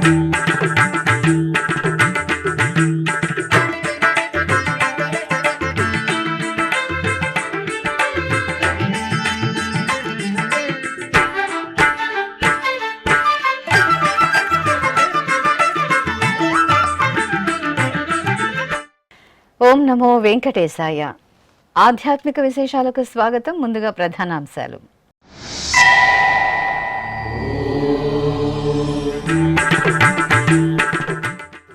ఓం నమో వెంకటేశాయ. ఆధ్యాత్మిక విశేషాలకు స్వాగతం. ముందుగా ప్రధానాంశాలు.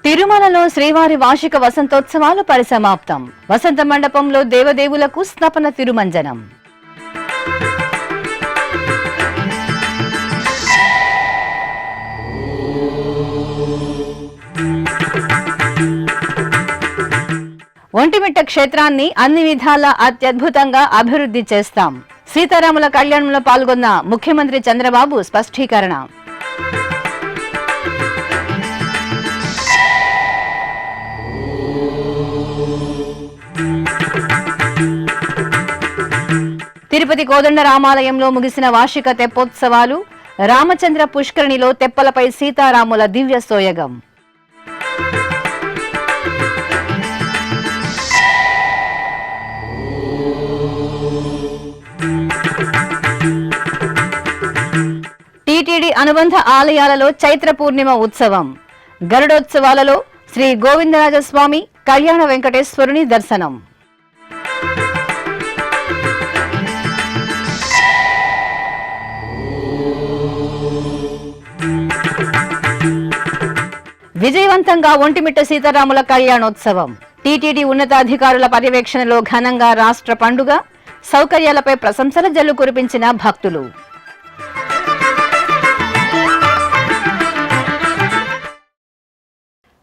తిరుమలలో శ్రీవారి వార్షిక వసంతోత్సవాలు పరిసమాప్తం. వసంత మండపంలో దేవదేవులకు స్నపన తిరుమంజనం. ఒంటిమిట్ట క్షేత్రాన్ని అన్ని విధాలా అత్యద్భుతంగా అభివృద్ధి చేస్తాం. సీతారాముల కళ్యాణంలో పాల్గొన్న ముఖ్యమంత్రి చంద్రబాబు స్పష్టీకరణ. తిరుపతి కోదండరామాలయంలో ముగిసిన వార్షిక తెప్పోత్సవాలు. రామచంద్ర పుష్కరిణిలో తెప్పలపై సీతారాముల దివ్య సోయగం. టీటీడీ అనుబంధ ఆలయాలలో చైత్ర పూర్ణిమ ఉత్సవం. గరుడోత్సవాలలో శ్రీ గోవిందరాజస్వామి, కళ్యాణ వెంకటేశ్వరుని దర్శనం. విజయవంతంగా ఒంటిమిట్ట సీతారాముల కళ్యాణోత్సవం. టీటీడీ ఉన్నతాధికారుల పర్యవేక్షణలో ఘనంగా రాష్ట్ర పండుగ. సౌకర్యాలపై ప్రశంసల జల్లు కురిపించిన భక్తులు.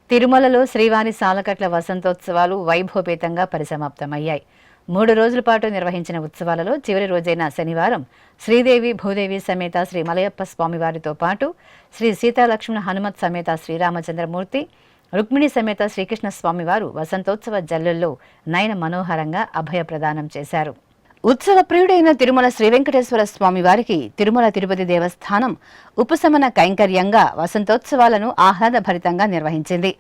తిరుమలలో శ్రీవారి సాలకట్ల వసంతోత్సవాలు వైభవపేతంగా పరిసమాప్తమయ్యాయి. 3 రోజుల పాటు నిర్వహించిన ఉత్సవాలలో చివరి రోజైన శనివారం శ్రీదేవి భూదేవి సమేత శ్రీ మలయప్ప స్వామివారితో పాటు శ్రీ సీతాలక్ష్మణ హనుమత్ సమేత శ్రీరామచంద్రమూర్తి, రుక్మిణి సమేత శ్రీకృష్ణ స్వామివారు వసంతోత్సవ జల్లుల్లో నయన మనోహరంగా అభయ ప్రదానం చేశారు. ఉత్సవ ప్రియుడైన తిరుమల శ్రీ వెంకటేశ్వర స్వామి వారికి తిరుమల తిరుపతి దేవస్థానం ఉపశమన కైంకర్యంగా వసంతోత్సవాలను ఆహ్లాదభరితంగా నిర్వహించింది.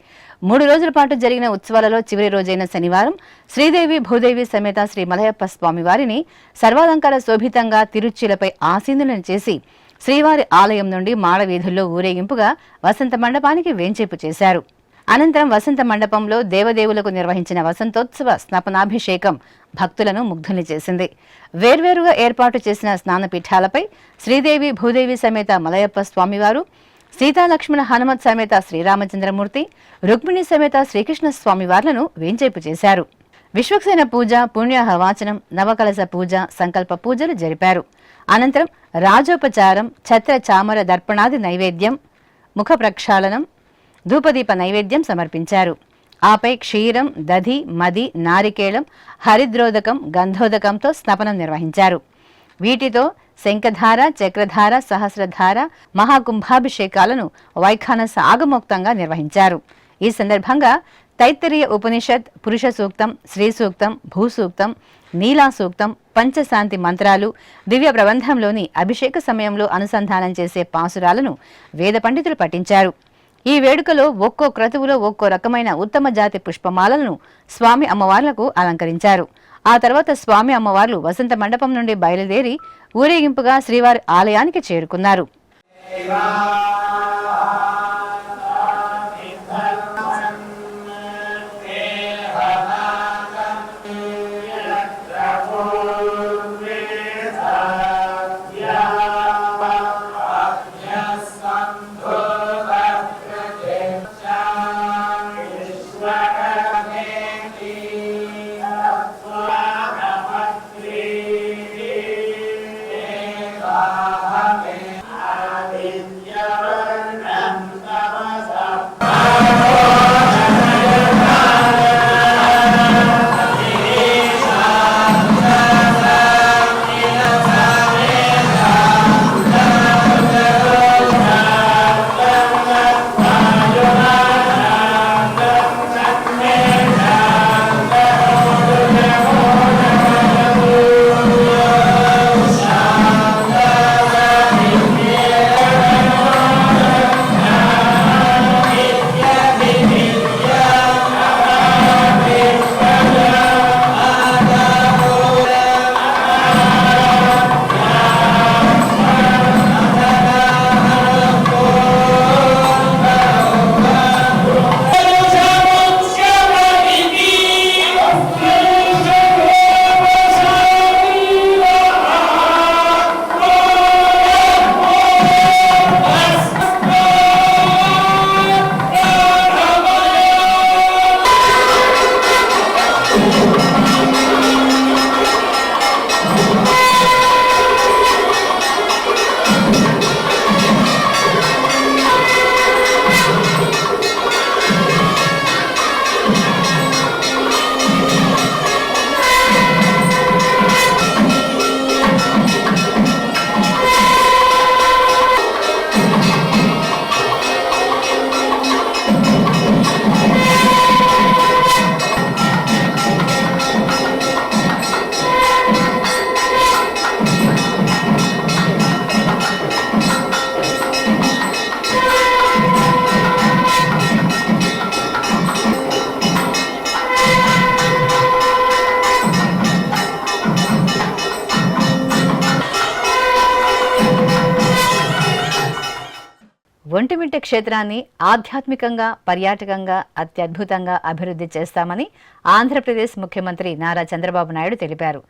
3 రోజుల పాటు జరిగిన ఉత్సవాలలో చివరి రోజైన శనివారం శ్రీదేవి భూదేవి సమేత శ్రీ మలయప్ప స్వామివారిని సర్వాలంకార శోభితంగా తిరుచిలపై ఆసీనులను చేసి శ్రీవారి ఆలయం నుండి మాడవీధుల్లో ఊరేగింపుగా వసంత మండపానికి వేంచేపు చేశారు. అనంతరం వసంత మండపంలో దేవదేవులకు నిర్వహించిన వసంతోత్సవ స్నపనాభిషేకం భక్తులను ముగ్ధుల్ని చేసింది. వేర్వేరుగా ఏర్పాటు చేసిన స్నానపీఠాలపై శ్రీదేవి భూదేవి సమేత మలయప్ప స్వామివారు, సీతాలక్ష్మణ హనుమత్ సమేత శ్రీరామచంద్రమూర్తి, రుక్మిణి సమేత శ్రీకృష్ణ స్వామివార్లను వేంచేపు చేశారు. విశ్వక్సేన పూజ, పుణ్యాహవాచనం, నవకలశ పూజ, సంకల్ప పూజలు జరిపారు. అనంతరం రాజోపచారం, ఛత్ర చామర దర్పణాది నైవేద్యం, ముఖ ప్రక్షాళనం, ధూపదీప నైవేద్యం సమర్పించారు. ఆపై క్షీరం, దధి, మది, నారికేళం, హరిద్రోదకం, గంధోదకంతో స్నపనం నిర్వహించారు. వీటితో శంఖధార, చక్రధార, సహస్రధార, మహాకుంభాభిషేకాలను వైఖానస ఆగమోక్తంగా నిర్వహించారు. ఈ సందర్భంగా తైత్తరీయ ఉపనిషత్, పురుష సూక్తం, శ్రీ సూక్తం, భూసూక్తం, నీలా సూక్తం, పంచశాంతి మంత్రాలు, దివ్య ప్రబంధంలోని అభిషేక సమయంలో అనుసంధానం చేసే పాసురాలను వేద పండితులు పఠించారు. ఈ వేడుకలో ఒక్కో క్రతువులో ఒక్కో రకమైన ఉత్తమ జాతి పుష్పమాలలను స్వామి అమ్మవార్లకు అలంకరించారు. ఆ తర్వాత స్వామి అమ్మవార్లు వసంత మండపం నుండి బయలుదేరి ఊరేగింపుగా శ్రీవారి ఆలయానికి చేరుకున్నారు. ఒంటిమిట్ట క్షేత్రాన్ని ఆధ్యాత్మికంగా పర్యాటకంగా అత్యద్భుతంగా అభివృద్ధి చేస్తామని ఆంధ్రప్రదేశ్ ముఖ్యమంత్రి నారా చంద్రబాబు నాయుడు తెలిపారు.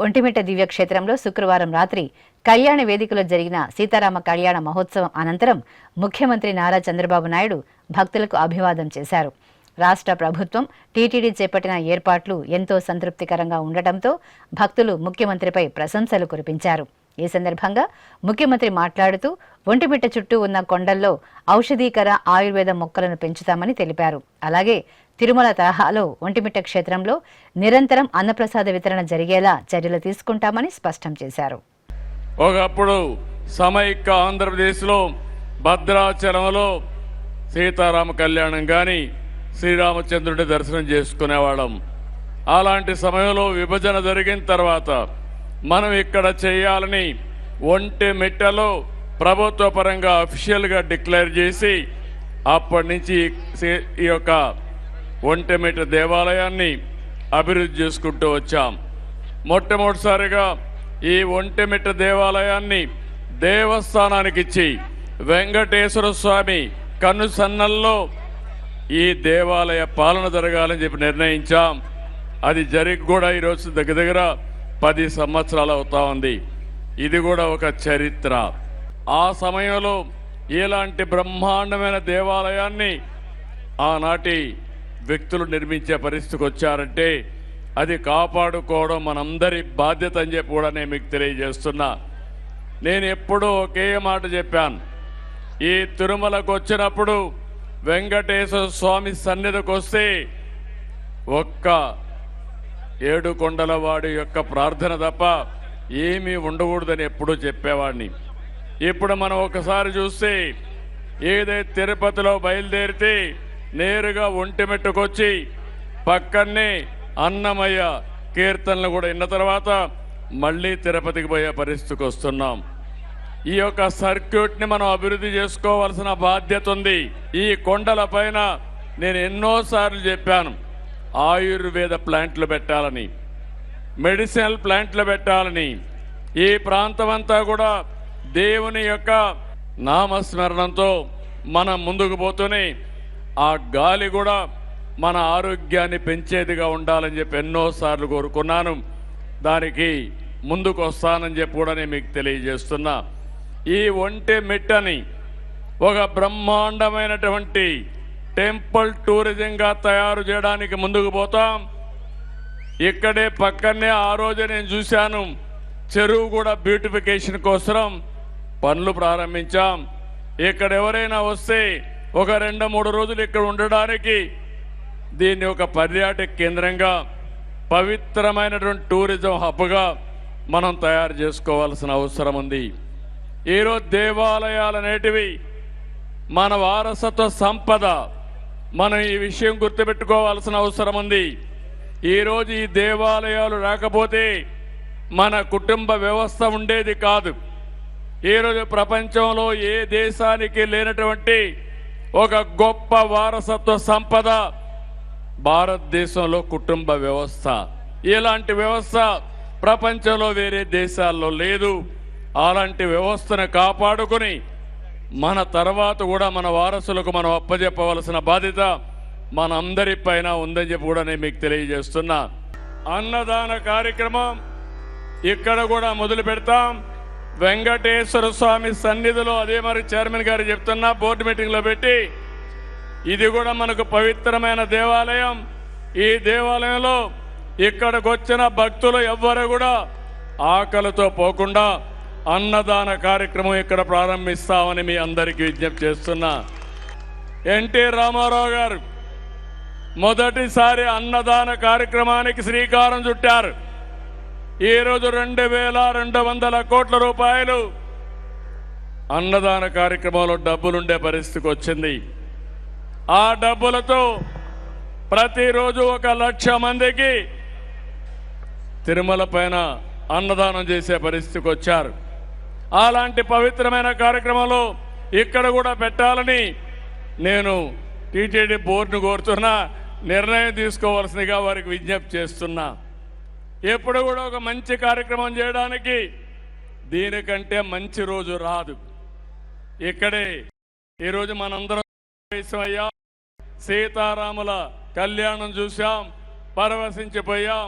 ఒంటిమిట్ట దివ్యక్షేత్రంలో శుక్రవారం రాత్రి కళ్యాణ వేదికలో జరిగిన సీతారామ కళ్యాణ మహోత్సవం అనంతరం ముఖ్యమంత్రి నారా చంద్రబాబు నాయుడు భక్తులకు అభివాదం చేశారు. రాష్ట్ర ప్రభుత్వం టీటీడీ చేపట్టిన ఏర్పాట్లు ఎంతో సంతృప్తికరంగా ఉండటంతో భక్తులు ముఖ్యమంత్రిపై ప్రశంసలు కురిపించారు. ఈ సందర్భంగా ముఖ్యమంత్రి మాట్లాడుతూ ఒంటిమిట్ట చుట్టూ ఉన్న కొండల్లో ఔషధీకర ఆయుర్వేద మొక్కలను పెంచుతామని తెలిపారు. అలాగే తిరుమల తరహాలో ఒంటిమిట్ట క్షేత్రంలో నిరంతరం అన్నప్రసాద వితరణ జరిగేలా చర్యలు తీసుకుంటామని స్పష్టం చేశారు. ఒకప్పుడు సమైక్య ఆంధ్రప్రదేశ్లో భద్రాచలంలో సీతారామ కళ్యాణం కానీ శ్రీరామచంద్రుడి దర్శనం చేసుకునేవాళ్ళం. అలాంటి సమయంలో విభజన జరిగిన తర్వాత మనం ఇక్కడ చేయాలని ఒంటిమిట్టలో ప్రభుత్వ పరంగా అఫీషియల్గా డిక్లేర్ చేసి అప్పటి నుంచి ఈ యొక్క ఒంటిమిట్ట దేవాలయాన్ని అభివృద్ధి చేసుకుంటూ వచ్చాం. మొట్టమొదటిసారిగా ఈ ఒంటిమిట్ట దేవాలయాన్ని దేవస్థానానికి ఇచ్చి వెంకటేశ్వర స్వామి కనుసన్నల్లో ఈ దేవాలయ పాలన జరగాలని చెప్పి నిర్ణయించాం. అది జరిగి కూడా ఈరోజు దగ్గర 10 సంవత్సరాలు అవుతా ఉంది. ఇది కూడా ఒక చరిత్ర. ఆ సమయంలో ఇలాంటి బ్రహ్మాండమైన దేవాలయాన్ని ఆనాటి వ్యక్తులు నిర్మించే పరిస్థితికి వచ్చారంటే అది కాపాడుకోవడం మనందరి బాధ్యత అని చెప్పి కూడా నేను మీకు తెలియజేస్తున్నా. నేను ఎప్పుడూ ఒకే మాట చెప్పాను. ఈ తిరుమలకు వచ్చినప్పుడు వెంకటేశ్వర స్వామి సన్నిధికి వస్తే ఒక్క 7 కొండల వాడి యొక్క ప్రార్థన తప్ప ఏమీ ఉండకూడదని ఎప్పుడూ చెప్పేవాడిని. ఇప్పుడు మనం ఒకసారి చూస్తే ఏదైతే తిరుపతిలో బయలుదేరితే నేరుగా ఒంటిమిట్టకొచ్చి పక్కనే అన్నమయ్య కీర్తనలు కూడా విన్న తర్వాత మళ్ళీ తిరుపతికి పోయే పరిస్థితికి వస్తున్నాం. ఈ యొక్క సర్క్యూట్ని మనం అభివృద్ధి చేసుకోవాల్సిన బాధ్యత ఉంది. ఈ కొండల పైన నేను ఎన్నోసార్లు చెప్పాను, ఆయుర్వేద ప్లాంట్లు పెట్టాలని, మెడిసినల్ ప్లాంట్లు పెట్టాలని. ఈ ప్రాంతం అంతా కూడా దేవుని యొక్క నామస్మరణంతో మనం ముందుకు పోతూనే ఆ గాలి కూడా మన ఆరోగ్యాన్ని పెంచేదిగా ఉండాలని చెప్పి ఎన్నోసార్లు కోరుకున్నాను. దానికి ముందుకు వస్తానని చెప్పి కూడా నేను మీకు తెలియజేస్తున్నా. ఈ ఒంటిమిట్టని ఒక బ్రహ్మాండమైనటువంటి టెంపుల్ టూరిజంగా తయారు చేయడానికి ముందుకు పోతాం. ఇక్కడే పక్కనే ఆ రోజు నేను చూశాను, చెరువు కూడా బ్యూటిఫికేషన్ కోసం పనులు ప్రారంభించాం. ఇక్కడ ఎవరైనా వస్తే ఒక 2-3 రోజులు ఇక్కడ ఉండడానికి దీన్ని ఒక పర్యాటక కేంద్రంగా పవిత్రమైనటువంటి టూరిజం హబ్గా మనం తయారు చేసుకోవాల్సిన అవసరం ఉంది. ఈరోజు దేవాలయాలు అనేటివి మన వారసత్వ సంపద. మనం ఈ విషయం గుర్తుపెట్టుకోవాల్సిన అవసరం ఉంది. ఈరోజు ఈ దేవాలయాలు రాకపోతే మన కుటుంబ వ్యవస్థ ఉండేది కాదు. ఈరోజు ప్రపంచంలో ఏ దేశానికి లేనటువంటి ఒక గొప్ప వారసత్వ సంపద భారతదేశంలో కుటుంబ వ్యవస్థ. ఇలాంటి వ్యవస్థ ప్రపంచంలో వేరే దేశాల్లో లేదు. అలాంటి వ్యవస్థను కాపాడుకుని మన తర్వాత కూడా మన వారసులకు మనం అప్పజెప్పవలసిన బాధ్యత మనందరిపైన ఉందని చెప్పి కూడా నేను మీకు తెలియజేస్తున్నా. అన్నదాన కార్యక్రమం ఇక్కడ కూడా మొదలు పెడతాం. వెంకటేశ్వర స్వామి సన్నిధిలో అదే మరి చైర్మన్ గారు చెప్తున్నా, బోర్డు మీటింగ్లో పెట్టి, ఇది కూడా మనకు పవిత్రమైన దేవాలయం. ఈ దేవాలయంలో ఇక్కడికి వచ్చిన భక్తులు ఎవ్వరు కూడా ఆకలితో పోకుండా అన్నదాన కార్యక్రమం ఇక్కడ ప్రారంభిస్తామని మీ అందరికీ విజ్ఞప్తి చేస్తున్నా. ఎన్టీ రామారావు గారు మొదటిసారి అన్నదాన కార్యక్రమానికి శ్రీకారం చుట్టారు. ఈరోజు 2200 కోట్ల రూపాయలు అన్నదాన కార్యక్రమంలో డబ్బులుండే పరిస్థితికి వచ్చింది. ఆ డబ్బులతో ప్రతిరోజు 1,00,000 మందికి తిరుమల పైన అన్నదానం చేసే పరిస్థితికి వచ్చారు. అలాంటి పవిత్రమైన కార్యక్రమంలో ఇక్కడ కూడా పెట్టాలని నేను టీటీడీ బోర్డును కోరుతున్నా. నిర్ణయం తీసుకోవాల్సిందిగా వారికి విజ్ఞప్తి చేస్తున్నా. ఎప్పుడు కూడా ఒక మంచి కార్యక్రమం చేయడానికి దీనికంటే మంచి రోజు రాదు. ఇక్కడే ఈరోజు మనందరం అయ్యాం, సీతారాముల కళ్యాణం చూసాం, పరవశించిపోయాం.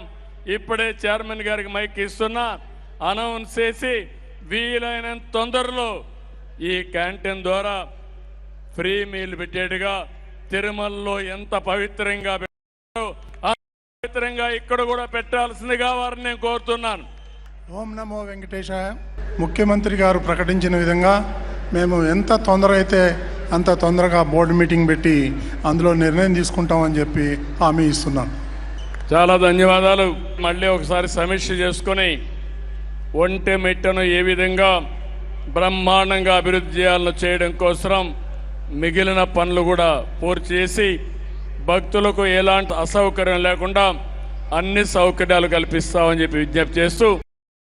ఇప్పుడే చైర్మన్ గారికి మైక్ ఇస్తున్నా, అనౌన్స్ చేసి వీలైనంత తొందరలో ఈ క్యాంటీన్ ద్వారా ఫ్రీ మీల్ పెట్టేట్టుగా తిరుమలలో ఎంత పవిత్రంగా పెట్టారో పవిత్రంగా ఇక్కడ కూడా పెట్టాల్సిందిగా వారిని నేను కోరుతున్నాను. ఓం నమో వెంకటేశాయ. ముఖ్యమంత్రి గారు ప్రకటించిన విధంగా మేము ఎంత తొందర అయితే అంత తొందరగా బోర్డు మీటింగ్ పెట్టి అందులో నిర్ణయం తీసుకుంటామని చెప్పి హామీ ఇస్తున్నాను. చాలా ధన్యవాదాలు. మళ్ళీ ఒకసారి సమీక్ష చేసుకొని ఒంటెమిట్టను ఏ విధంగా బ్రహ్మాండంగా అభివృద్ధి చేయాలని చేయడం కోసం మిగిలిన పనులు కూడా పూర్తి చేసి భక్తులకు ఎలాంటి అసౌకర్యం లేకుండా అన్ని సౌకర్యాలు కల్పిస్తామని చెప్పి విజ్ఞప్తి చేస్తూ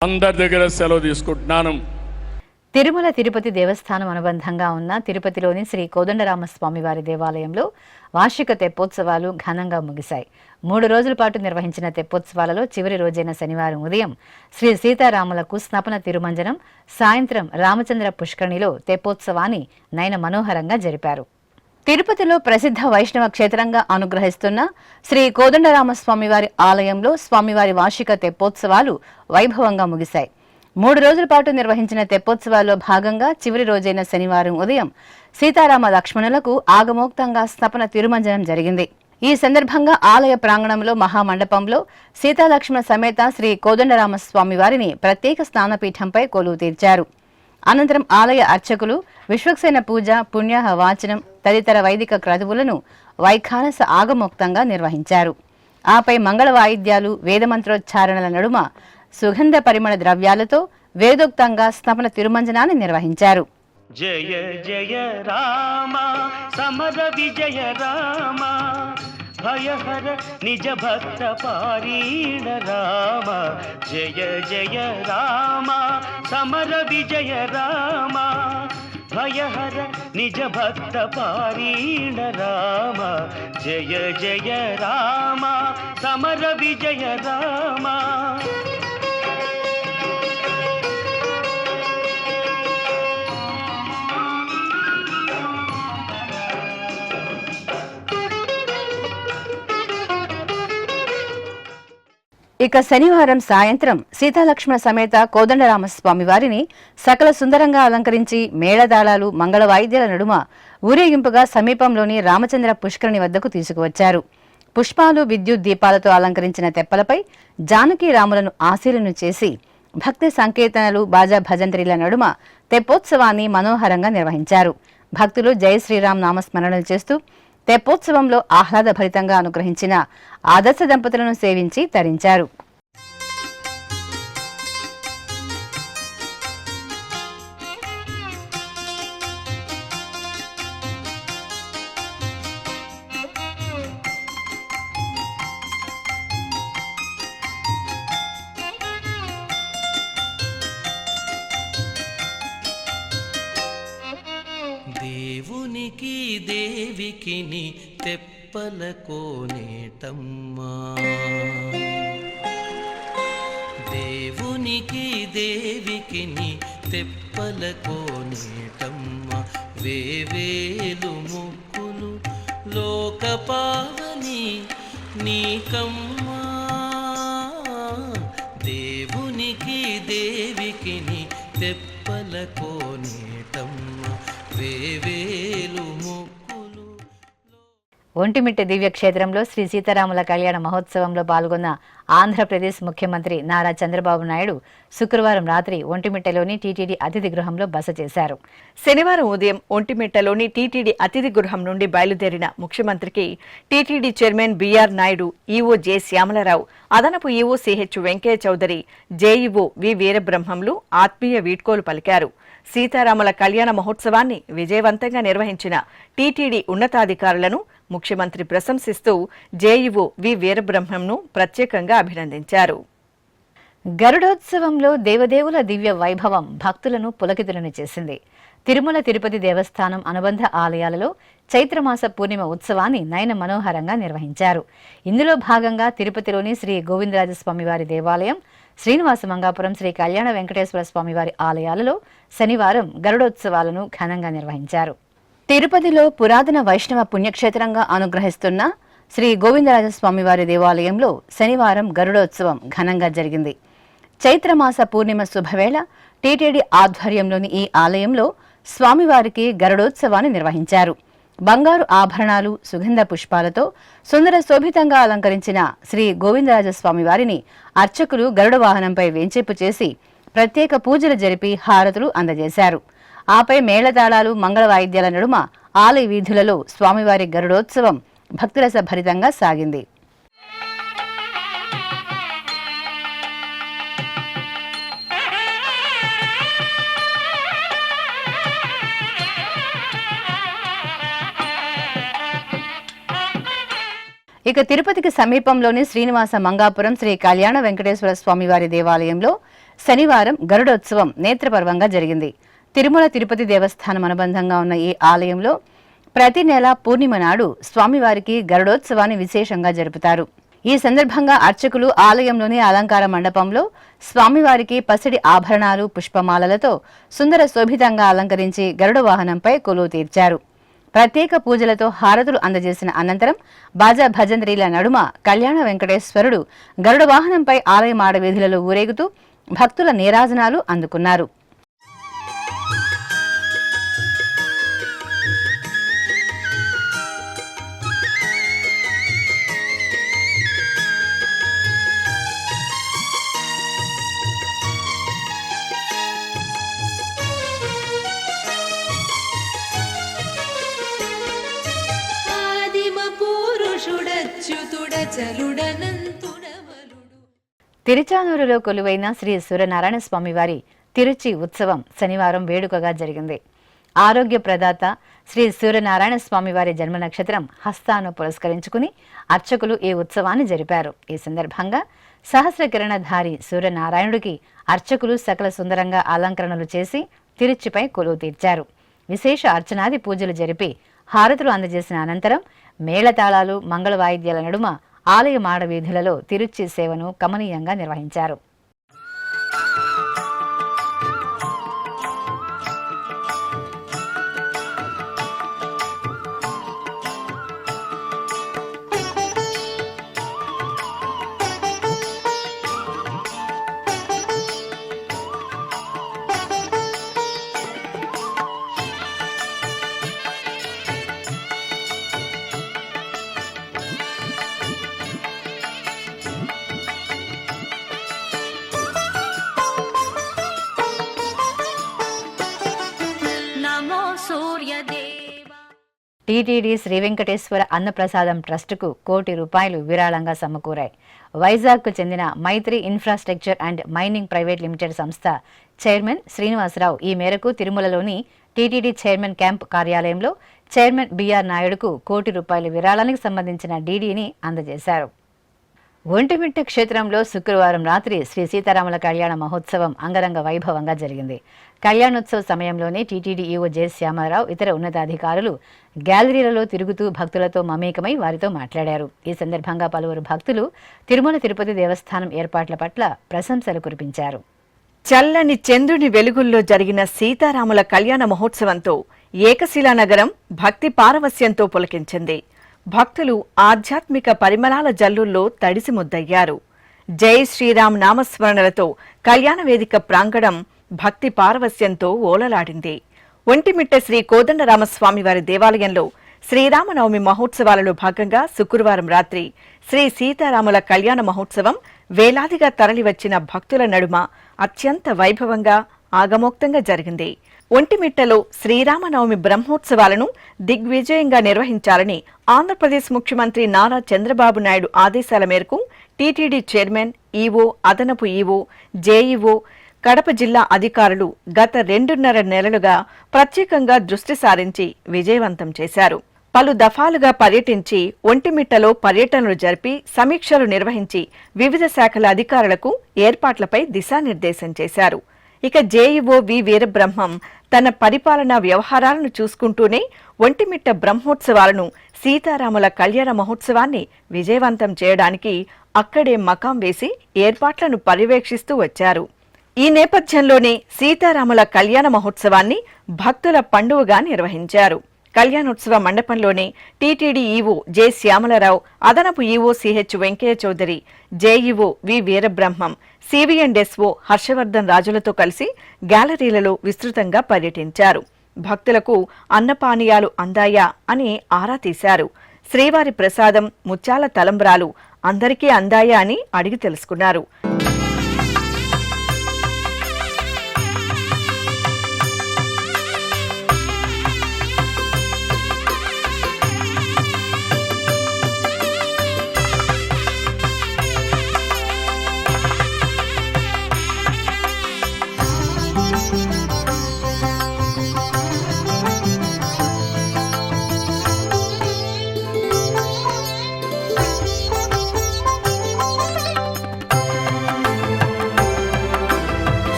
అందరి దగ్గర సెలవు తీసుకుంటున్నాను. తిరుమల తిరుపతి దేవస్థానం అనుబంధంగా ఉన్న తిరుపతిలోని శ్రీ కోదండరామస్వామి వారి దేవాలయంలో వార్షిక తెప్పోత్సవాలు ఘనంగా ముగిశాయి. 3 రోజుల పాటు నిర్వహించిన తెప్పోత్సవాలలో చివరి రోజైన శనివారం ఉదయం శ్రీ సీతారాములకు స్నపన తిరుమంజనం, సాయంత్రం రామచంద్ర పుష్కరిణిలో తెప్పోత్సవాన్ని నయన మనోహరంగా జరిపారు. తిరుపతిలో ప్రసిద్ధ వైష్ణవ క్షేత్రంగా అనుగ్రహిస్తున్న శ్రీ కోదండరామస్వామి వారి ఆలయంలో స్వామివారి వార్షిక తెప్పోత్సవాలు వైభవంగా ముగిశాయి. 3 రోజుల పాటు నిర్వహించిన తెప్పోత్సవాల్లో భాగంగా చివరి రోజైన శనివారం ఉదయం సీతారామ లక్ష్మణులకు ఆగమోక్తంగా స్నపన తిరుమంజనం జరిగింది. ఈ సందర్భంగా ఆలయ ప్రాంగణంలో మహామండపంలో సీతాలక్ష్మణ సమేత శ్రీ కోదండరామస్వామి వారిని ప్రత్యేక స్నానపీఠంపై కొలువు తీర్చారు. అనంతరం ఆలయ అర్చకులు విశ్వక్సేన పూజ, పుణ్యాహ వాచనం తదితర వైదిక క్రతువులను వైఖానస ఆగమోక్తంగా నిర్వహించారు. ఆపై మంగళ వాయిద్యాలు, వేదమంత్రోచ్చారణల నడుమ సుగంధ పరిమళ ద్రవ్యాలతో వేదోక్తంగా స్నపన తిరుమంజనాన్ని నిర్వహించారు. జయ జయ రామ సమర విజయ రామ, భయహర నిజ భక్త పారీణ రామ. జయ జయ రామ సమర విజయ రామ, భయహర నిజ భక్త పారీణ రామ. జయ జయ రామ సమర విజయ రామ. ఇక శనివారం సాయంత్రం సీతాలక్ష్మణ సమేత కోదండరామస్వామి వారిని సకల సుందరంగా అలంకరించి మేళదాళాలు, మంగళ వాయిద్యాల నడుమ ఊరేగింపుగా సమీపంలోని రామచంద్ర పుష్కరిణి వద్దకు తీసుకువచ్చారు. పుష్పాలు, విద్యుత్ దీపాలతో అలంకరించిన తెప్పలపై జానకి రాములను ఆశీలను చేసి భక్తి సంకీర్తనలు, బాజా భజంత్రీల నడుమ తెప్పోత్సవాన్ని మనోహరంగా నిర్వహించారు. భక్తులు జయ శ్రీరామ్ నామస్మరణలు చేస్తూ తెప్పోత్సవంలో ఆహ్లాదభరితంగా అనుగ్రహించిన ఆదర్శ దంపతులను సేవించి తరించారు. దేవునికి దేవికిని తెప్పల కోనేటమ్మా, దేవునికి దేవికిని తెప్పల కోనేటమ్మా. వేవేలు ముక్కులు లోకపావని నీకమ్మా, దేవునికి దేవికిని తెప్పల కోనేటమ్మా. వేవేలు ముక్కులు. ఒంటిమిట్ట దివ్యక్షేత్రంలో శ్రీ సీతారాముల కళ్యాణ మహోత్సవంలో పాల్గొన్న ఆంధ్రప్రదేశ్ ముఖ్యమంత్రి నారా చంద్రబాబు నాయుడు శుక్రవారం రాత్రి ఒంటిమిట్టలోని టీటీడీ అతిథి గృహంలో బస చేశారు. శనివారం ఉదయం ఒంటిమిట్టలోని టీటీడీ అతిథి గృహం నుండి బయలుదేరిన ముఖ్యమంత్రికి TTD chairman BR Naidu, EO J Shyamala Rao, అదనపు EO CH Venkaiah Chowdary, JEO V వీరబ్రహ్మంలు ఆత్మీయ వీడ్కోలు పలికారు. సీతారాముల కళ్యాణ మహోత్సవాన్ని విజయవంతంగా నిర్వహించిన టీటీడీ ఉన్నతాధికారులను ముఖ్యమంత్రి ప్రశంసిస్తూ జేఈఓ వి వీరబ్రహ్మంను ప్రత్యేకంగా అభినందించారు. గరుడోత్సవంలో దేవదేవుల దివ్య వైభవం భక్తులను పులకితులను చేసింది. తిరుమల తిరుపతి దేవస్థానం అనుబంధ ఆలయాలలో చైత్రమాస పూర్ణిమ ఉత్సవాన్ని నయన మనోహరంగా నిర్వహించారు. ఇందులో భాగంగా తిరుపతిలోని శ్రీ గోవిందరాజస్వామివారి దేవాలయం, శ్రీనివాస మంగాపురం శ్రీ కళ్యాణ వెంకటేశ్వర స్వామివారి ఆలయాలలో శనివారం గరుడోత్సవాలను ఘనంగా నిర్వహించారు. తిరుపతిలో పురాతన వైష్ణవ పుణ్యక్షేత్రంగా అనుగ్రహిస్తున్న శ్రీ గోవిందరాజస్వామివారి దేవాలయంలో శనివారం గరుడోత్సవం ఘనంగా జరిగింది. చైత్రమాస పూర్ణిమ శుభవేళ టీటీడీ ఆధ్వర్యంలోని ఈ ఆలయంలో స్వామివారికి గరుడోత్సవాన్ని నిర్వహించారు. బంగారు ఆభరణాలు, సుగంధ పుష్పాలతో సుందర శోభితంగా అలంకరించిన శ్రీ గోవిందరాజస్వామివారిని అర్చకులు గరుడ వాహనంపై వేంచేపు చేసి ప్రత్యేక పూజలు జరిపి హారతులు అందజేశారు. ఆపై మేళతాళాలు, మంగళ వాయిద్యాల నడుమ ఆలయ వీధులలో స్వామివారి గరుడోత్సవం భక్తురస భరితంగా సాగింది. ఇక తిరుపతికి సమీపంలోని శ్రీనివాస మంగాపురం శ్రీ కళ్యాణ వెంకటేశ్వర స్వామివారి దేవాలయంలో శనివారం గరుడోత్సవం నేత్రపర్వంగా జరిగింది. తిరుమల తిరుపతి దేవస్థానం అనుబంధంగా ఉన్న ఈ ఆలయంలో ప్రతి నెల పూర్ణిమ నాడు స్వామివారికి గరుడోత్సవాన్ని విశేషంగా జరుపుతారు. ఈ సందర్భంగా అర్చకులు ఆలయంలోని అలంకార మండపంలో స్వామివారికి పసిడి ఆభరణాలు, పుష్పమాలలతో సుందర శోభితంగా అలంకరించి గరుడ వాహనంపై కొలువు తీర్చారు. ప్రత్యేక పూజలతో హారతులు అందజేసిన అనంతరం బాజా భజంత్రీల నడుమ కళ్యాణ వెంకటేశ్వరుడు గరుడ వాహనంపై ఆలయ మాడవీధులలో ఊరేగుతూ భక్తుల నీరాజనాలు అందుకున్నారు. తిరుచానూరులో కొలువైన శ్రీ సూర్యనారాయణ స్వామివారి తిరుచి ఉత్సవం శనివారం వేడుకగా జరిగింది. ఆరోగ్య ప్రదాత శ్రీ సూర్యనారాయణ స్వామివారి జన్మ నక్షత్రం హస్తాను పురస్కరించుకుని అర్చకులు ఈ ఉత్సవాన్ని జరిపారు. ఈ సందర్భంగా సహస్ర కిరణధారి సూర్యనారాయణుడికి అర్చకులు సకల సుందరంగా అలంకరణలు చేసి తిరుచిపై కొలువు తీర్చారు. విశేష అర్చనాది పూజలు జరిపి హారతులు అందజేసిన అనంతరం మేళతాళాలు, మంగళ వాయిద్యాల నడుమ ఆలయ మాడ వీధులలో తిరుచి సేవను కమనీయంగా నిర్వహించారు. టీటీడీ శ్రీ వెంకటేశ్వర అన్నప్రసాదం ట్రస్టుకు ₹1,00,00,000 విరాళంగా సమకూరాయి. వైజాగ్కు చెందిన Maithri infrastructure and mining private limited సంస్థ చైర్మన్ శ్రీనివాసరావు ఈ మేరకు తిరుమలలోని టీటీడీ చైర్మన్ క్యాంప్ కార్యాలయంలో చైర్మన్ బిఆర్ నాయుడుకు ₹1,00,00,000 విరాళానికి సంబంధించిన డీడీని అందజేశారు. ఒంటిమిట్ట క్షేత్రంలో శుక్రవారం రాత్రి శ్రీ సీతారాముల కళ్యాణ మహోత్సవం అంగరంగ వైభవంగా జరిగింది. కళ్యాణోత్సవ సమయంలోనే టీటీడీ ఈవో జె శ్యామలరావు ఇతర ఉన్నతాధికారులు గ్యాలరీలలో తిరుగుతూ భక్తులతో మమేకమై వారితో మాట్లాడారు. ఈ సందర్భంగా పలువురు భక్తులు తిరుమల తిరుపతి దేవస్థానం ఏర్పాట్ల పట్ల ప్రశంసలు కురిపించారు. చల్లని చంద్రుని వెలుగుల్లో జరిగిన సీతారాముల కళ్యాణ మహోత్సవంతో ఏకశిలానగరం భక్తి పారవస్యంతో పులకించింది. భక్తులు ఆధ్యాత్మిక పరిమళాల జల్లుల్లో తడిసి ముద్దయ్యారు. జై శ్రీరామ్ నామస్మరణలతో కళ్యాణ వేదిక ప్రాంగణం భక్తి పారవస్యంతో ఓలలాడింది. ఒంటిమిట్ట శ్రీ కోదండరామస్వామివారి దేవాలయంలో శ్రీరామనవమి మహోత్సవాలలో భాగంగా శుక్రవారం రాత్రి శ్రీ సీతారాముల కళ్యాణ మహోత్సవం వేలాదిగా తరలివచ్చిన భక్తుల నడుమ అత్యంత వైభవంగా ఆగమోక్తంగా జరిగింది. ఒంటిమిట్టలో శ్రీరామనవమి బ్రహ్మోత్సవాలను దిగ్విజయంగా నిర్వహించాలని ఆంధ్రప్రదేశ్ ముఖ్యమంత్రి నారా చంద్రబాబు నాయుడు ఆదేశాల మేరకు టీటీడీ చైర్మన్, ఈవో, అదనపు ఈవో, జేఈఓ, కడప జిల్లా అధికారులు గత 2.5 నెలలుగా ప్రత్యేకంగా దృష్టి సారించి విజయవంతం చేశారు. పలు దఫాలుగా పర్యటించి ఒంటిమిట్టలో పర్యటనలు జరిపి సమీక్షలు నిర్వహించి వివిధ శాఖల అధికారులకు ఏర్పాట్లపై దిశానిర్దేశం చేశారు. ఇక జేఈఓ వి వీరబ్రహ్మం తన పరిపాలనా వ్యవహారాలను చూసుకుంటూనే ఒంటిమిట్ట బ్రహ్మోత్సవాలను, సీతారాముల కళ్యాణ మహోత్సవాన్ని విజయవంతం చేయడానికి అక్కడే మకాం వేసి ఏర్పాట్లను పర్యవేక్షిస్తూ వచ్చారు. ఈ నేపథ్యంలోనే సీతారాముల కళ్యాణ మహోత్సవాన్ని భక్తుల పండువగా నిర్వహించారు. కళ్యాణోత్సవ మండపంలోని టీటీడీ ఈవో జె శ్యామలరావు, అదనపు EO CH Venkaiah Chowdary, JEO V Veerabrahmam, సిబిఎండ్ఎస్ఓ హర్షవర్ధన్ రాజులతో కలిసి గ్యాలరీలలో విస్తృతంగా పర్యటించారు. భక్తులకు అన్నపానీయాలు అందాయా అని ఆరా తీశారు. శ్రీవారి ప్రసాదం ముత్యాల తలంబ్రాలు అందరికీ అందాయా అని అడిగి తెలుసుకున్నారు.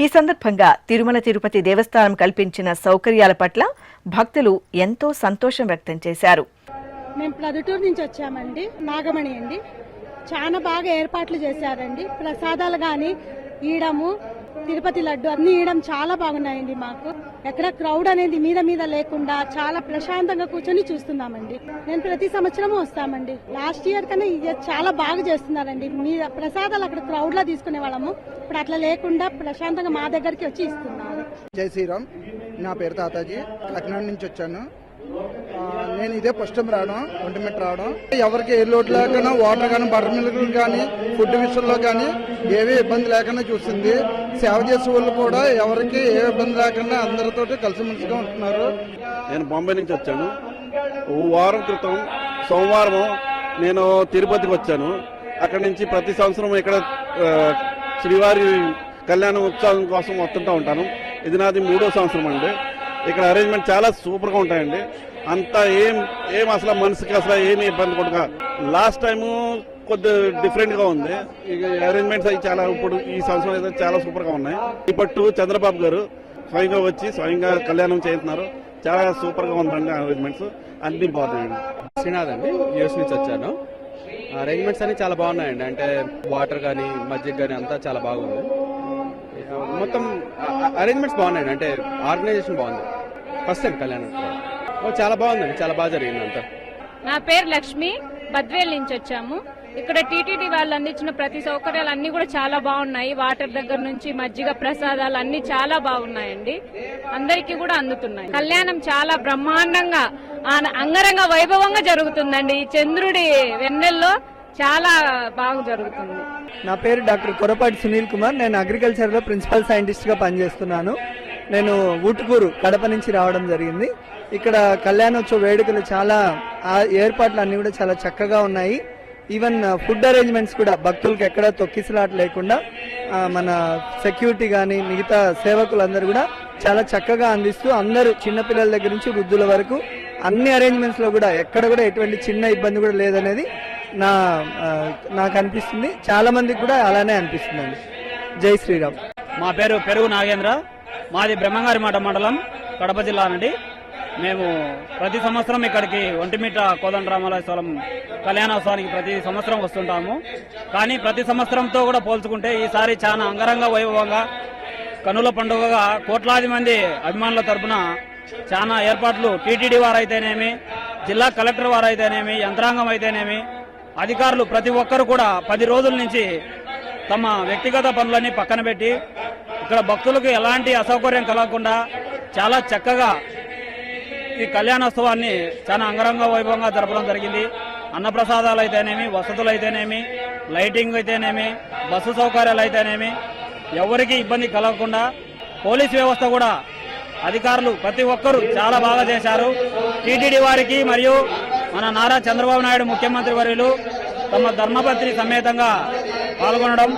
ఈ సందర్భంగా తిరుమల తిరుపతి దేవస్థానం కల్పించిన సౌకర్యాల పట్ల భక్తులు ఎంతో సంతోషం వ్యక్తం చేశారు. మేము ప్రొద్దుటూరు నుంచి వచ్చామండి, నాగమణి అండి. చాలా బాగా ఏర్పాట్లు చేశారండి. ప్రసాదాలు కానీ ఈడము, తిరుపతి లడ్డు అన్ని ఈయడం చాలా బాగున్నాయండి. మాకు ఎక్కడ క్రౌడ్ అనేది మీద లేకుండా చాలా ప్రశాంతంగా కూర్చొని చూస్తున్నామండి. నేను ప్రతి సంవత్సరము వస్తామండి. లాస్ట్ ఇయర్ కన్నా ఇది చాలా బాగా చేస్తున్నారండి. మీద ప్రసాదాలు అక్కడ క్రౌడ్ లా తీసుకునే వాళ్ళము, ఇప్పుడు అట్లా లేకుండా ప్రశాంతంగా మా దగ్గరికి వచ్చి ఇస్తున్నారు. జై శ్రీరామ్. నా పేరు తాతాజీ, కాకినాడ నుంచి వచ్చాను. నేను ఇదే ఫస్ట్ టైం రావడం, ఒంటిమిట్ట రావడం. ఎవరికి ఏ లోటు లేకుండా వాటర్ కానీ, బటర్ మిల్క్ కానీ, ఫుడ్ విషయంలో కానీ ఏవీ ఇబ్బంది లేకుండా చూస్తుంది. సేవ చేసే వాళ్ళు కూడా ఎవరికి ఏ ఇబ్బంది లేకుండా అందరితో కలిసిమెలిసిగా ఉంటున్నారు. నేను బాంబే నుంచి వచ్చాను. ఓ వారం క్రితం సోమవారం నేను తిరుపతికి వచ్చాను. అక్కడి నుంచి ప్రతి సంవత్సరం ఇక్కడ శ్రీవారి కళ్యాణ ఉత్సవం కోసం వస్తుంటూ ఉంటాను. ఇది నాది 3వ సంవత్సరం అండి. ఇక్కడ అరేంజ్మెంట్ చాలా సూపర్గా ఉంటాయండి. అంతా ఏం అసలు మనసుకి అసలు ఏమి ఇబ్బంది కూడా. లాస్ట్ టైము కొద్ది డిఫరెంట్గా ఉంది. అరేంజ్మెంట్స్ అవి చాలా ఇప్పుడు ఈ సంవత్సరం అయితే చాలా సూపర్గా ఉన్నాయి. ఇప్పటి చంద్రబాబు గారు స్వయంగా వచ్చి స్వయంగా కళ్యాణం చేస్తున్నారు. చాలా సూపర్గా ఉందండి అరేంజ్మెంట్స్ అన్ని బాగున్నాయండి. శ్రీనాథ్ అండి, యూఎస్ నుంచి వచ్చాను. అరేంజ్మెంట్స్ అన్ని చాలా బాగున్నాయండి. అంటే వాటర్ కానీ మజ్జిగ కానీ అంతా చాలా బాగుంది. మొత్తం అరేంజ్మెంట్స్ బాగున్నాయండి. అంటే ఆర్గనైజేషన్ బాగుంది. ఫస్ట్ టైం కళ్యాణం చాలా బాగుందండి. చాలా బాగా జరిగింది అంతా. నా పేరు లక్ష్మి, బద్వేల్ నుంచి వచ్చాము. ఇక్కడ టీటీడీ వాళ్ళు అందించిన ప్రతి సౌకర్యాలు అన్ని కూడా చాలా బాగున్నాయి. వాటర్ దగ్గర నుంచి మజ్జిగ, ప్రసాదాలు అన్ని చాలా బాగున్నాయండి. అందరికీ కూడా అందుతున్నాయి. కళ్యాణం చాలా బ్రహ్మాండంగా అంగరంగ వైభవంగా జరుగుతుందండి. ఈ చంద్రుడి వెన్నెల్లో చాలా బాగా జరుగుతుంది. నా పేరు డాక్టర్ కొరపాటి సునీల్ కుమార్. నేను అగ్రికల్చర్ లో ప్రిన్సిపల్ సైంటిస్ట్ గా పనిచేస్తున్నాను. నేను ఊటుకూరు కడప నుంచి రావడం జరిగింది. ఇక్కడ కళ్యాణోత్సవ వేడుకలు చాలా ఏర్పాట్లు అన్ని కూడా చాలా చక్కగా ఉన్నాయి. ఈవెన్ ఫుడ్ అరేంజ్మెంట్స్ కూడా భక్తులకు ఎక్కడ తొక్కిసలాట లేకుండా మన సెక్యూరిటీ కానీ మిగతా సేవకులందరూ కూడా చాలా చక్కగా అందిస్తూ అందరూ చిన్నపిల్లల దగ్గర నుంచి వృద్ధుల వరకు అన్ని అరేంజ్మెంట్స్ లో కూడా ఎక్కడ కూడా ఎటువంటి చిన్న ఇబ్బంది కూడా లేదనేది నాకు అనిపిస్తుంది. చాలా మందికి కూడా అలానే అనిపిస్తుందండి. జై శ్రీరామ్. మా పేరు పెరుగు నాగేంద్ర. మాది బ్రహ్మంగారిమాట మండలం, కడప జిల్లా నుండి. మేము ప్రతి సంవత్సరం ఇక్కడికి ఒంటిమిట్ట కోదండరామాలయం కళ్యాణోత్సవానికి ప్రతి సంవత్సరం వస్తుంటాము. కానీ ప్రతి సంవత్సరంతో కూడా పోల్చుకుంటే ఈసారి చాలా అంగరంగ వైభవంగా కనుల పండుగగా కోట్లాది మంది అభిమానుల తరపున చాలా ఏర్పాట్లు టీటీడీ వారైతేనేమి, జిల్లా కలెక్టర్ వారైతేనేమి, యంత్రాంగం అయితేనేమి, అధికారులు ప్రతి ఒక్కరు కూడా 10 రోజుల నుంచి తమ వ్యక్తిగత పనులన్నీ పక్కన పెట్టి ఇక్కడ భక్తులకు ఎలాంటి అసౌకర్యం కలగకుండా చాలా చక్కగా ఈ కళ్యాణోత్సవాన్ని చాలా అంగరంగ వైభవంగా జరపడం జరిగింది. అన్నప్రసాదాలు అయితేనేమి, వసతులు అయితేనేమి, లైటింగ్ అయితేనేమి, బస్సు సౌకర్యాలు అయితేనేమి ఎవరికి ఇబ్బంది కలగకుండా పోలీస్ వ్యవస్థ కూడా అధికారులు ప్రతి ఒక్కరూ చాలా బాగా చేశారు. టీటీడీ వారికి మరియు మన నారా చంద్రబాబు నాయుడు ముఖ్యమంత్రి వర్యులు తమ ధర్మపత్ని సమేతంగా పాల్గొనడం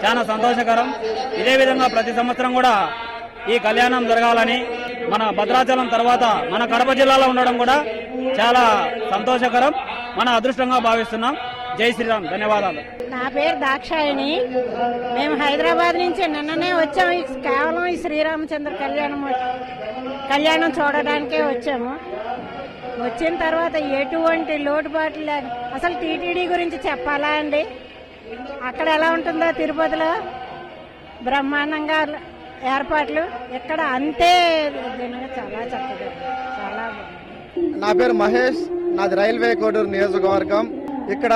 చాలా సంతోషకరం. ఇదే విధంగా ప్రతి సంవత్సరం కూడా ఈ కళ్యాణం జరగాలని, మన భద్రాచలం తర్వాత మన కడప జిల్లాలో ఉండడం కూడా చాలా సంతోషకరం, మన అదృష్టంగా భావిస్తున్నాం. జై శ్రీరామ్. ధన్యవాదాలు. నా పేరు దాక్షాయణి. మేము హైదరాబాద్ నుంచి నిన్ననే వచ్చాము. కేవలం ఈ శ్రీరామచంద్ర కళ్యాణం చూడడానికే వచ్చాము. వచ్చిన తర్వాత ఎటువంటి లోటుపాట్లు లేదు. అసలు టీటీడీ గురించి చెప్పాలా అండి? అక్కడ ఎలా ఉంటుందో తిరుపతిలో బ్రహ్మాండంగా ఏర్పాట్లు ఇక్కడ అంతే దీనిగా చాలా చక్కగా చాలా బాగుంది. నా పేరు మహేష్, నాది రైల్వే కోడూరు నియోజకవర్గం. ఇక్కడ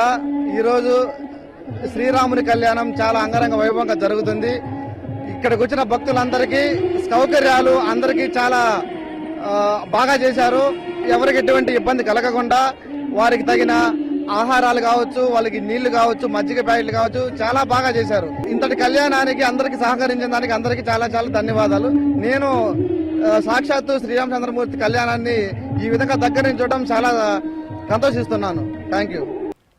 ఈరోజు శ్రీరాముని కళ్యాణం చాలా అంగరంగ వైభవంగా జరుగుతుంది. ఇక్కడికి వచ్చిన భక్తులందరికీ సౌకర్యాలు అందరికీ చాలా బాగా చేశారు. ఎవరికి ఎటువంటి ఇబ్బంది కలగకుండా వారికి తగిన ఆహారాలు కావచ్చు, వాళ్ళకి నీళ్లు కావచ్చు, మజ్జిగ ప్యాకెట్లు కావచ్చు, చాలా బాగా చేశారు. ఇంతటి కళ్యాణానికి అందరికి సహకరించిన దానికి అందరికీ చాలా చాలా ధన్యవాదాలు. నేను సాక్షాత్తు శ్రీరామచంద్రమూర్తి కళ్యాణాన్ని ఈ విధంగా దగ్గర నుంచి చూడడం చాలా సంతోషిస్తున్నాను. Thank you.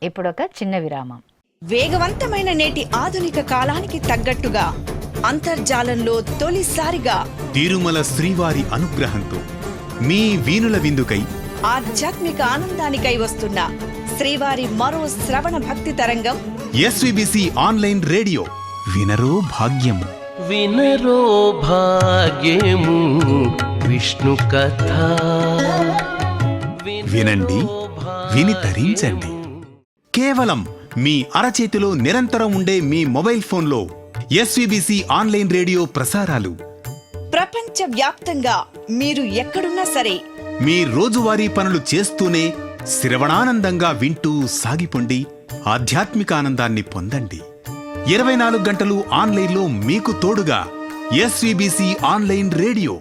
ఇప్పుడు ఒక చిన్న విరామం. వేగవంతమైన నేటి ఆధునిక కాలానికి తగ్గట్టుగా అంతర్జాలంలో తొలిసారిగా తిరుమల శ్రీవారి అనుగ్రహంతో మీ వీణుల విందుకై ఆధ్యాత్మిక ఆనందానికై వస్తున్న శ్రీవారి మరో శ్రవణ భక్తి తరంగం ఎస్విబిసి ఆన్లైన్ రేడియో. వినరో భాగ్యము, వినరో భాగ్యము విష్ణు కథ. వినండి, విని తరించండి. కేవలం మీ అరచేతిలో నిరంతరం ఉండే మీ మొబైల్ ఫోన్లో ఎస్విబిసి ఆన్లైన్ రేడియో ప్రసారాలు ప్రపంచ వ్యాప్తంగా మీరు ఎక్కడున్నా సరే మీ రోజువారీ పనులు చేస్తూనే శ్రవణానందంగా వింటూ సాగిపోండి. ఆధ్యాత్మిక ఆనందాన్ని పొందండి. 24 గంటలు ఆన్లైన్లో మీకు తోడుగా ఎస్విబిసి ఆన్లైన్ రేడియో.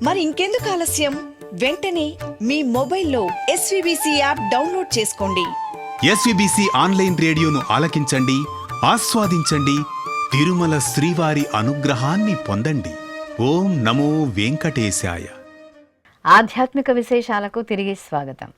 మరి ఇంకెందుకు ఆలస్యం? వెంటనే మీ మొబైల్లో ఎస్విబిసి యాప్ డౌన్లోడ్ చేసుకోండి. ఎస్విబిసి ఆన్లైన్ రేడియోను ఆలకించండి, ఆస్వాదించండి. తిరుమల శ్రీవారి అనుగ్రహాన్ని పొందండి. ఓం నమో వెంకటేశాయ. ఆధ్యాత్మిక విశేషాలకు తిరిగి స్వాగతం.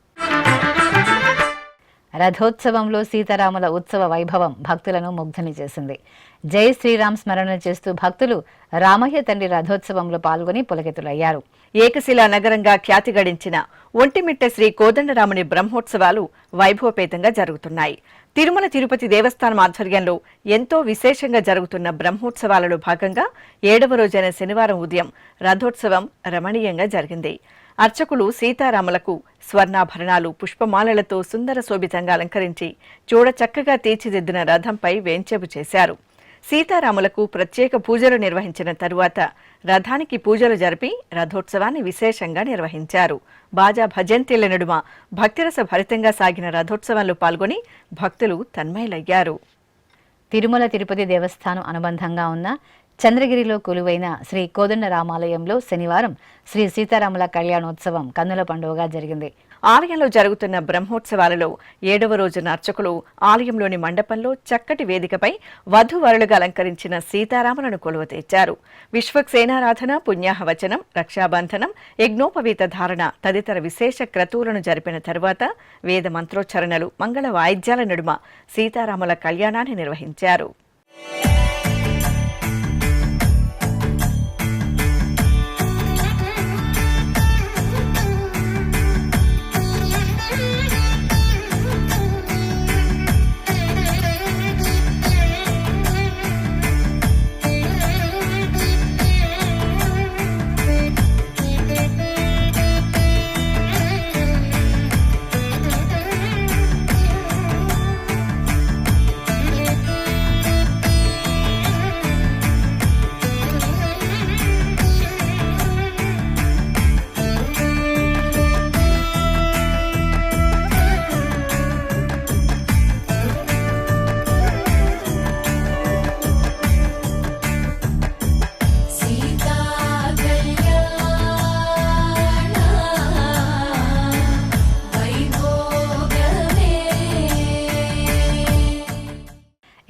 రథోత్సవంలో సీతారాముల ఉత్సవ వైభవం భక్తులను ముగ్ధుని చేసింది. జై శ్రీరామ్ స్మరణ చేస్తూ భక్తులు రామయ్య తండ్రి రథోత్సవంలో పాల్గొని పులకితులయ్యారు. ఏకశిలా నగరంగా ఖ్యాతి గడించిన ఒంటిమిట్ట శ్రీ కోదండరాముని బ్రహ్మోత్సవాలు వైభవపేతంగా జరుగుతున్నాయి. తిరుమల తిరుపతి దేవస్థానం ఆధ్వర్యంలో ఎంతో విశేషంగా జరుగుతున్న బ్రహ్మోత్సవాలలో భాగంగా 7వ రోజైన శనివారం ఉదయం రథోత్సవం రమణీయంగా జరిగింది. అర్చకులు సీతారాములకు స్వర్ణాభరణాలు, పుష్పమాలలతో సుందర శోభితంగా అలంకరించి చూడచక్కగా తీర్చిదిద్దిన రథంపై వేంచేపు చేశారు. సీతారాములకు ప్రత్యేక పూజలు నిర్వహించిన తరువాత రథానికి పూజలు జరిపి రథోత్సవాన్ని విశేషంగా నిర్వహించారు. బాజా భజంత్రీల నడుమ భక్తిరస భరితంగా సాగిన రథోత్సవంలో పాల్గొని భక్తులు తన్మయులయ్యారు. తిరుమల తిరుపతి దేవస్థానం అనుబంధంగా ఉన్న చంద్రగిరిలో కొలువైన శ్రీ కోదండరామాలయంలో శనివారం శ్రీ సీతారాముల కళ్యాణోత్సవం కన్నుల పండుగగా జరిగింది. ఆలయంలో జరుగుతున్న బ్రహ్మోత్సవాలలో 7వ రోజున అర్చకులు ఆలయంలోని మండపంలో చక్కటి వేదికపై వధూవరులుగా అలంకరించిన సీతారాములను కొలువ తెచ్చారు. విశ్వక్సేనారాధన, పుణ్యాహవచనం, రక్షాబంధనం, యజ్ఞోపవీత ధారణ తదితర విశేష క్రతువులను జరిపిన తరువాత వేద మంత్రోచ్చరణలు, మంగళ వాయిద్యాల నడుమ సీతారాముల కళ్యాణాన్ని నిర్వహించారు.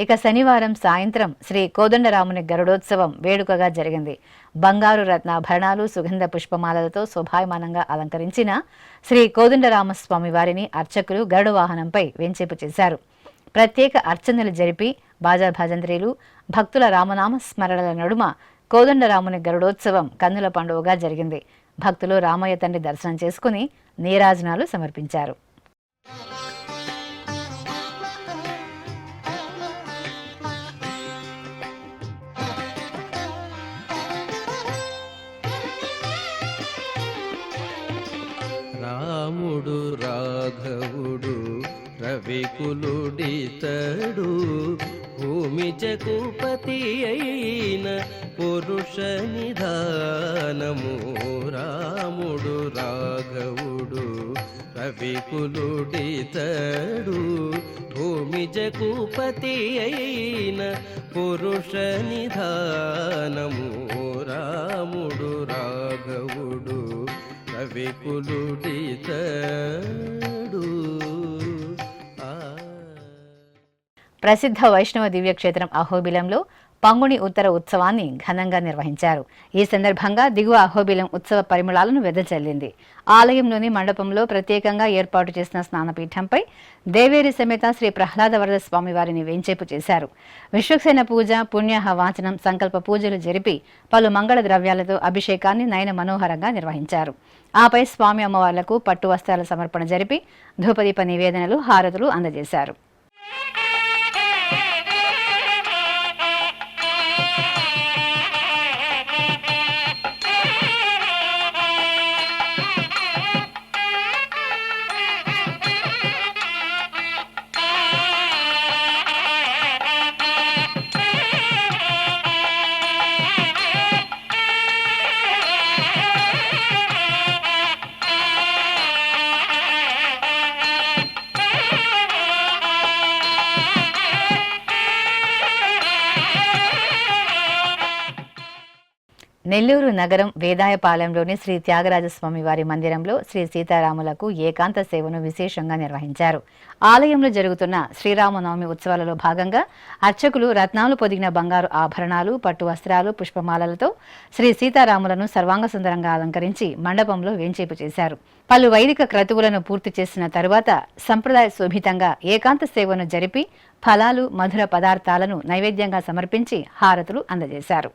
ఇక శనివారం సాయంత్రం శ్రీ కోదండరాముని గరుడోత్సవం వేడుకగా జరిగింది. బంగారు రత్నాభరణాలు, సుగంధ పుష్పమాలలతో శోభాయమానంగా అలంకరించిన శ్రీ కోదండరామస్వామి వారిని అర్చకులు గరుడ వాహనంపై వేంచేపు చేశారు. ప్రత్యేక అర్చనలు జరిపి బాజా భజంత్రీలు, భక్తుల రామనామ స్మరణల నడుమ కోదండరాముని గరుడోత్సవం కన్నుల పండుగగా జరిగింది. భక్తులు రామయ్య తండ్రి దర్శనం చేసుకుని నీరాజనాలు సమర్పించారు. రాముడు రాఘవుడు రవికులుడితడు భూమి జగుపతి అయిన పురుష నిధానము రాముడు రాఘవుడు రవికులుడితడు భూమి జగుపతి అయిన పురుష నిధానము రాముడు రాఘవుడు రవికులుడితడు. ప్రసిద్ధ వైష్ణవ దివ్యక్షేత్రం అహోబిలంలో పంగుని ఉత్తర ఉత్సవాన్ని ఘనంగా నిర్వహించారు. ఈ సందర్భంగా దిగువ అహోబిలం ఉత్సవ పరిమళాలను వెదజల్లింది. ఆలయంలోని మండపంలో ప్రత్యేకంగా ఏర్పాటు చేసిన స్నానపీఠంపై దేవేరి సమేత శ్రీ ప్రహ్లాద వరద స్వామి వారిని వేంచేపు చేశారు. విశ్వక్సేన పూజ, పుణ్యాహ వాచనం, సంకల్ప పూజలు జరిపి పలు మంగళ ద్రవ్యాలతో అభిషేకాన్ని నయన మనోహరంగా నిర్వహించారు. ఆపై స్వామి అమ్మవార్లకు పట్టు వస్త్రాల సమర్పణ జరిపి ధూపదీప నివేదనలు, హారతులు అందజేశారు. నెల్లూరు నగరం వేదాయపాలెంలోని శ్రీ త్యాగరాజస్వామి వారి మందిరంలో శ్రీ సీతారాములకు ఏకాంత సేవను విశేషంగా నిర్వహించారు. ఆలయంలో జరుగుతున్న శ్రీరామనవమి ఉత్సవాలలో భాగంగా అర్చకులు రత్నాలు పొదిగిన బంగారు ఆభరణాలు, పట్టు వస్త్రాలు, పుష్పమాలలతో శ్రీ సీతారాములను సర్వాంగ సుందరంగా అలంకరించి మండపంలో వేంచేపు చేశారు. పలు వైదిక క్రతువులను పూర్తి చేసిన తరువాత సంప్రదాయ శోభితంగా ఏకాంత సేవను జరిపి ఫలాలు, మధుర పదార్థాలను నైవేద్యంగా సమర్పించి హారతులు అందజేశారు.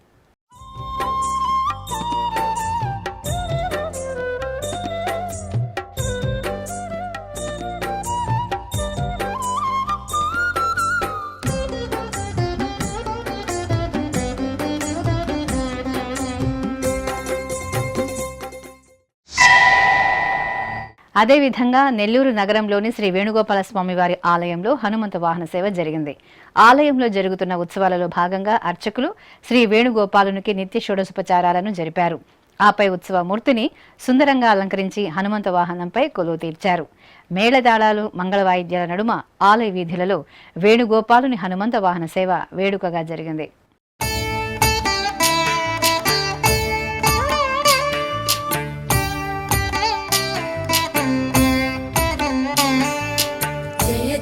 అదేవిధంగా నెల్లూరు నగరంలోని శ్రీ వేణుగోపాల స్వామి వారి ఆలయంలో హనుమంత వాహన సేవ జరిగింది. ఆలయంలో జరుగుతున్న ఉత్సవాలలో భాగంగా అర్చకులు శ్రీ వేణుగోపాలునికి నిత్య షోడశోపచారాలను జరిపారు. ఆపై ఉత్సవమూర్తిని సుందరంగా అలంకరించి హనుమంత వాహనంపై కొలువు తీర్చారు. మేళతాళాలు, మంగళ వాయిద్యాల నడుమ ఆలయ వీధులలో వేణుగోపాలుని హనుమంత వాహన సేవ వేడుకగా జరిగింది.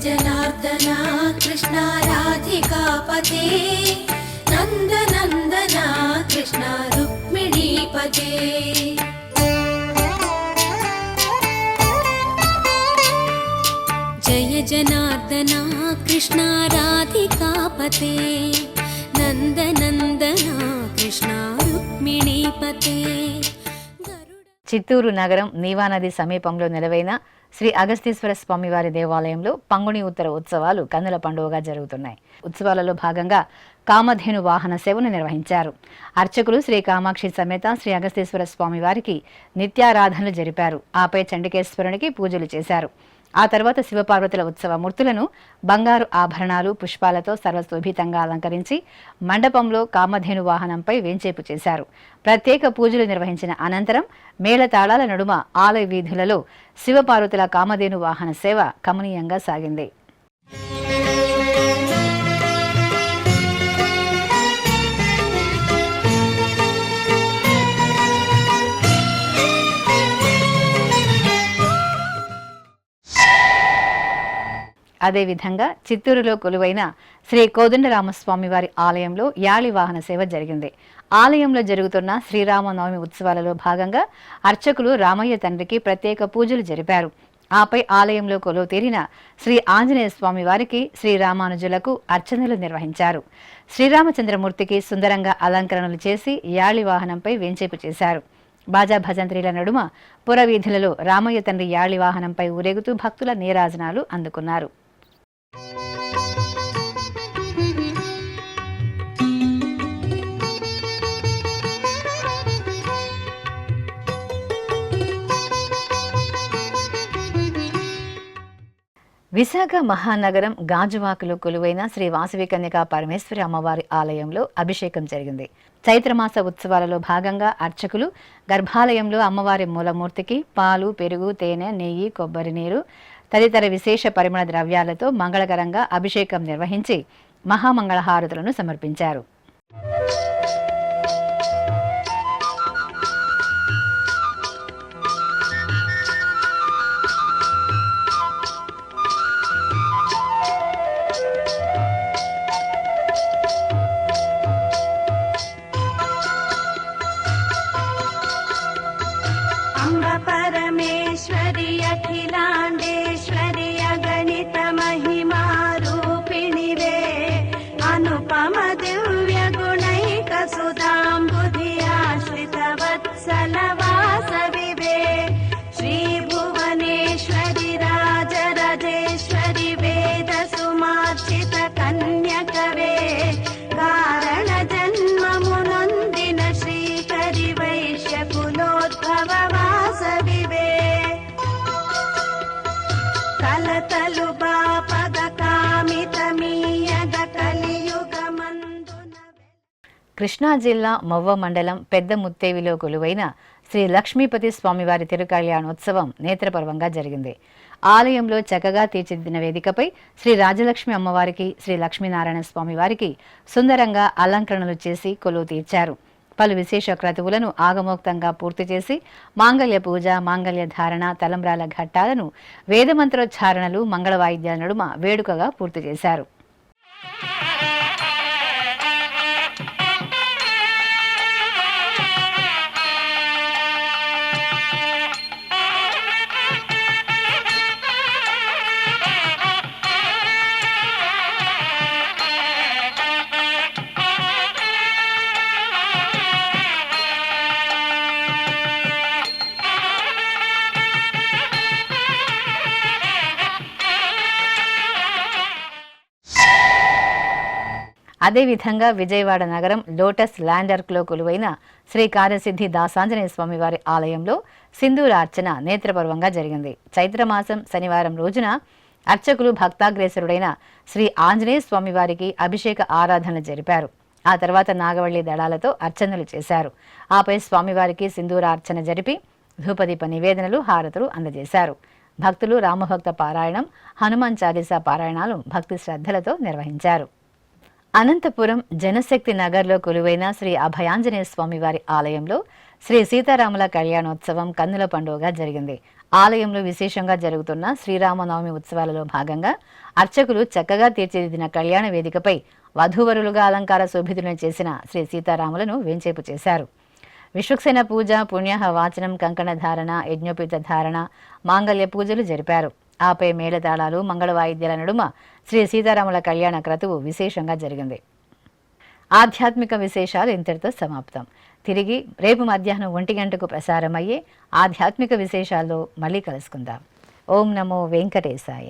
జనార్దనా కృష్ణ రాధికాపతే నందనందనా కృష్ణ రుక్మిణీపతే జయ జనార్దనా కృష్ణ రాధికాపతే నందనందనా కృష్ణ రుక్మిణీపతే. చిత్తూరు నగరం నీవానది సమీపంలో నెలవైన శ్రీ అగస్తీశ్వర స్వామివారి దేవాలయంలో పంగుని ఉత్తర ఉత్సవాలు కన్నుల పండుగగా జరుగుతున్నాయి. ఉత్సవాలలో భాగంగా కామధేను వాహన సేవను నిర్వహించారు. అర్చకులు శ్రీ కామాక్షి సమేత శ్రీ అగస్తీశ్వర స్వామివారికి నిత్యారాధనలు జరిపారు. ఆపై చండికేశ్వరునికి పూజలు చేశారు. ఆ తర్వాత శివపార్వతుల ఉత్సవ మూర్తులను బంగారు ఆభరణాలు, పుష్పాలతో సర్వశోభితంగా అలంకరించి మండపంలో కామధేను వాహనంపై వేంచేపు చేశారు. ప్రత్యేక పూజలు నిర్వహించిన అనంతరం మేళతాళాల నడుమ ఆలయ వీధులలో శివపార్వతుల కామధేను వాహన సేవ కమనీయంగా సాగింది. అదేవిధంగా చిత్తూరులో కొలువైన శ్రీ కోదండరామస్వామి వారి ఆలయంలో యాళి వాహన సేవ జరిగింది. ఆలయంలో జరుగుతున్న శ్రీరామనవమి ఉత్సవాలలో భాగంగా అర్చకులు రామయ్య తండ్రికి ప్రత్యేక పూజలు జరిపారు. ఆపై ఆలయంలో కొలువు తీరిన శ్రీ ఆంజనేయ స్వామి వారికి శ్రీరామానుజులకు అర్చనలు నిర్వహించారు. శ్రీరామచంద్రమూర్తికి సుందరంగా అలంకరణలు చేసి యాళి వాహనంపై వేంచేపు చేశారు. బాజా భజంత్రీల నడుమ పురవీధులలో రామయ్య తండ్రి యాళి వాహనంపై ఊరేగుతూ భక్తుల నీరాజనాలు అందుకున్నారు. విశాఖ మహానగరం గాజువాకలో కొలువైన శ్రీ వాసవి కన్యకా పరమేశ్వరి అమ్మవారి ఆలయంలో అభిషేకం జరిగింది. చైత్రమాస ఉత్సవాలలో భాగంగా అర్చకులు గర్భాలయంలో అమ్మవారి మూలమూర్తికి పాలు, పెరుగు, తేనె, నెయ్యి, కొబ్బరి నీరు తదితర విశేష పరిమళ ద్రవ్యాలతో మంగళకరంగా అభిషేకం నిర్వహించి మహామంగళహారతులను సమర్పించారు. परमेश्वरि अखिलाण्डेश्वरि अगणित महिमा रूपिणि वे अनुपम दिव्य गुणैक सुधाम्बुधि आश्रित वत्सल वासवि वे श्री भुवनेश्वरि राजराजेश्वरि वेद सुमार्चित कन्यकवे कारण जन्म मुनोन्दिन श्रीकरि वैश्य कुलोद्भव కలతలు బాపద కామితమీయగ కలియుగమందున. కృష్ణా జిల్లా మొవ్వ మండలం పెద్ద ముత్తేవిలో కొలువైన శ్రీ లక్ష్మీపతి స్వామివారి తిరుకళ్యాణోత్సవం నేత్రపర్వంగా జరిగింది. ఆలయంలో చక్కగా తీర్చిదిద్దిన వేదికపై శ్రీ రాజలక్ష్మి అమ్మవారికి, శ్రీ లక్ష్మీనారాయణ స్వామివారికి సుందరంగా అలంకరణలు చేసి కొలువు తీర్చారు. పలు విశేష క్రతువులను ఆగమోక్తంగా పూర్తి చేసి మాంగళ్య పూజ, మాంగళ్య ధారణ, తలంబ్రాల ఘట్టాలను వేదమంత్రోచ్చారణలు, మంగళ వాయిద్యాల నడుమ వేడుకగా పూర్తి చేశారు. అదేవిధంగా విజయవాడ నగరం లోటస్ ల్యాండర్క్లో కొలువైన శ్రీ కార్యసిద్ధి దాసాంజనేయ స్వామివారి ఆలయంలో సింధూరార్చన నేత్రపర్వంగా జరిగింది. చైత్రమాసం శనివారం రోజున అర్చకులు భక్తాగ్రేసరుడైన శ్రీ ఆంజనేయ స్వామివారికి అభిషేక ఆరాధనలు జరిపారు. ఆ తర్వాత నాగవల్లి దళాలతో అర్చనలు చేశారు. ఆపై స్వామివారికి సింధూరార్చన జరిపి ధూపదీప నివేదనలు, హారతులు అందజేశారు. భక్తులు రామభక్త పారాయణం, హనుమాన్ చాలీసా పారాయణాలు భక్తి శ్రద్ధలతో నిర్వహించారు. అనంతపురం జనశక్తి నగర్లో కొలువైన శ్రీ అభయాంజనేయ స్వామివారి ఆలయంలో శ్రీ సీతారాముల కళ్యాణోత్సవం కన్నుల పండుగగా జరిగింది. ఆలయంలో విశేషంగా జరుగుతున్న శ్రీరామనవమి ఉత్సవాలలో భాగంగా అర్చకులు చక్కగా తీర్చిదిద్దిన కళ్యాణ వేదికపై వధూవరులుగా అలంకార శోభితులను చేసిన శ్రీ సీతారాములను వేంచేపు చేశారు. విశ్వక్సేన పూజ, పుణ్యాహ వాచనం, కంకణ ధారణ, యజ్ఞోపీత ధారణ, మాంగళ్య పూజలు జరిపారు. ఆపై మేళతాళాలు, మంగళ వాయిద్యాల నడుమ శ్రీ సీతారాముల కళ్యాణ క్రతువు విశేషంగా జరిగింది. ఆధ్యాత్మిక విశేషాలు ఇంతటితో సమాప్తం. తిరిగి రేపు మధ్యాహ్నం 1 గంటకు ప్రసారమయ్యే ఆధ్యాత్మిక విశేషాల్లో మళ్ళీ కలుసుకుందాం. ఓం నమో వెంకటేశాయ.